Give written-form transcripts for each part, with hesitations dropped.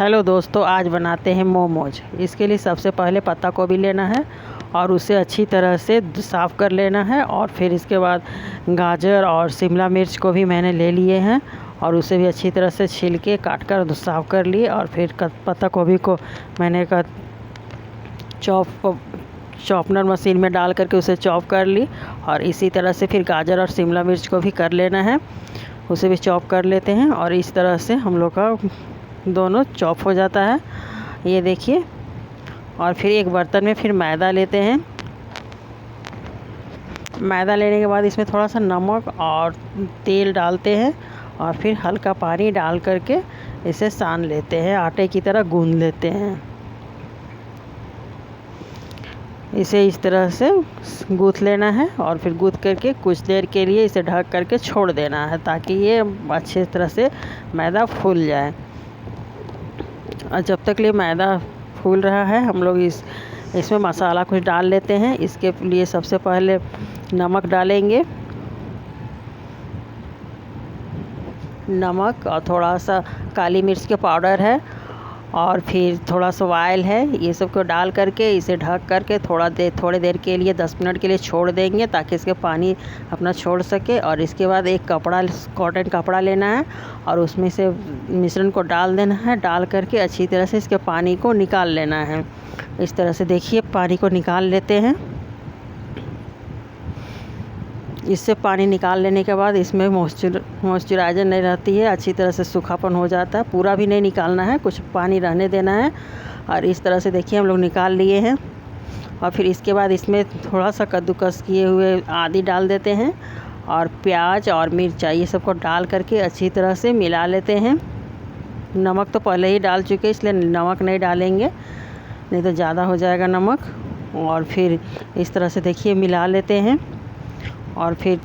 Hello दोस्तों, आज बनाते हैं मोमोज। इसके लिए सबसे पहले पत्ता गोभी लेना है और उसे अच्छी तरह से साफ़ कर लेना है। और फिर इसके बाद गाजर और शिमला मिर्च को भी मैंने ले लिए हैं और उसे भी अच्छी तरह से छील के काट कर साफ़ कर लिए। और फिर पत्ता गोभी को मैंने चॉपनर मशीन में डाल करके उसे चॉप कर ली। और इसी तरह से फिर गाजर और शिमला मिर्च को भी कर लेना है, उसे भी चॉप कर लेते हैं। और इस तरह से हम लोग का दोनों चॉप हो जाता है, ये देखिए। और फिर एक बर्तन में फिर मैदा लेते हैं। मैदा लेने के बाद इसमें थोड़ा सा नमक और तेल डालते हैं और फिर हल्का पानी डाल करके इसे सान लेते हैं, आटे की तरह गूंद लेते हैं। इसे इस तरह से गूँथ लेना है और फिर गूँथ करके कुछ देर के लिए इसे ढक करके छोड़ देना है ताकि ये अच्छी तरह से मैदा फूल जाए। और जब तक ये मैदा फूल रहा है हम लोग इसमें मसाला कुछ डाल लेते हैं। इसके लिए सबसे पहले नमक डालेंगे, नमक और थोड़ा सा काली मिर्च के पाउडर है और फिर थोड़ा सा ऑयल है। ये सब को डाल करके इसे ढक करके थोड़ी देर के लिए 10 मिनट के लिए छोड़ देंगे ताकि इसके पानी अपना छोड़ सके। और इसके बाद एक कॉटन कपड़ा लेना है और उसमें से मिश्रण को डाल देना है। डाल करके अच्छी तरह से इसके पानी को निकाल लेना है। इस तरह से देखिए पानी को निकाल लेते हैं। इससे पानी निकाल लेने के बाद इसमें मॉइस्चराइज़र नहीं रहती है, अच्छी तरह से सूखापन हो जाता है। पूरा भी नहीं निकालना है, कुछ पानी रहने देना है। और इस तरह से देखिए हम लोग निकाल लिए हैं। और फिर इसके बाद इसमें थोड़ा सा कद्दूकस किए हुए आदि डाल देते हैं और प्याज और मिर्चा ये सब को डाल करके अच्छी तरह से मिला लेते हैं। नमक तो पहले ही डाल चुके इसलिए नमक नहीं डालेंगे, नहीं तो ज़्यादा हो जाएगा नमक। और फिर इस तरह से देखिए मिला लेते हैं। और फिर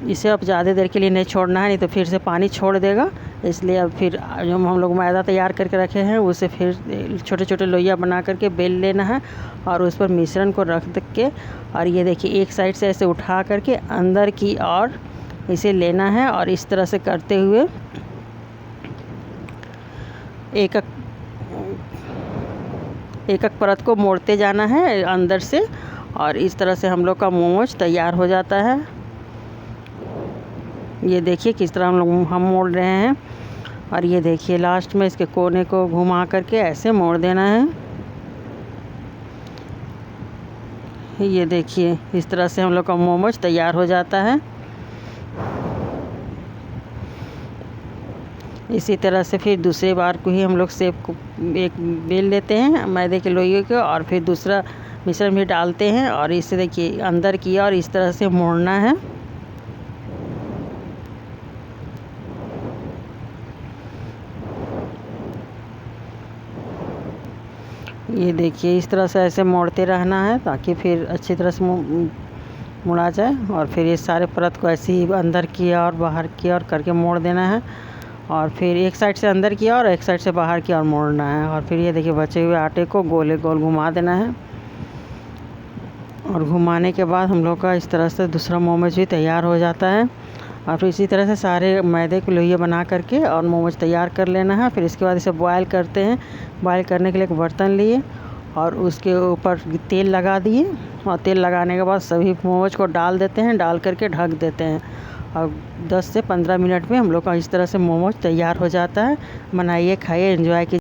इसे अब ज़्यादा देर के लिए नहीं छोड़ना है, नहीं तो फिर से पानी छोड़ देगा। इसलिए अब फिर जो हम लोग मैदा तैयार करके रखे हैं उसे फिर छोटे छोटे लोइयाँ बना करके बेल लेना है और उस पर मिश्रण को रख के और ये देखिए एक साइड से ऐसे उठा करके अंदर की ओर इसे लेना है। और इस तरह से करते हुए एक एक परत को मोड़ते जाना है अंदर से। और इस तरह से हम लोग का मोमोज तैयार हो जाता है। ये देखिए किस तरह हम मोड़ रहे हैं। और ये देखिए लास्ट में इसके कोने को घुमा करके ऐसे मोड़ देना है। ये देखिए इस तरह से हम लोग का मोमोज तैयार हो जाता है। इसी तरह से फिर दूसरे बार को ही हम लोग सेब को एक बेल लेते हैं मैदे के लोइयों को और फिर दूसरा मिश्रण भी डालते हैं। और इसे देखिए अंदर किया और इस तरह से मोड़ना है। ये देखिए इस तरह से ऐसे मोड़ते रहना है ताकि फिर अच्छी तरह से मुड़ा जाए। और फिर ये सारे परत को ऐसे ही अंदर किया और बाहर किया और करके मोड़ देना है। और फिर एक साइड से अंदर किया और एक साइड से बाहर किया और मोड़ना है। और फिर ये देखिए बचे हुए आटे को गोले गोल घुमा देना है। और घुमाने के बाद हम लोग का इस तरह से दूसरा मोमोज भी तैयार हो जाता है। और फिर इसी तरह से सारे मैदे के लोइयाँ बना करके और मोमोज तैयार कर लेना है। फिर इसके बाद इसे बॉयल करते हैं। बॉयल करने के लिए एक बर्तन लिए और उसके ऊपर तेल लगा दिए। और तेल लगाने के बाद सभी मोमोज को डाल देते हैं, डाल करके ढक देते हैं। और 10 से 15 मिनट में हम लोग का इस तरह से मोमोज तैयार हो जाता है। बनाइए, खाइए, एंजॉय कीजिए।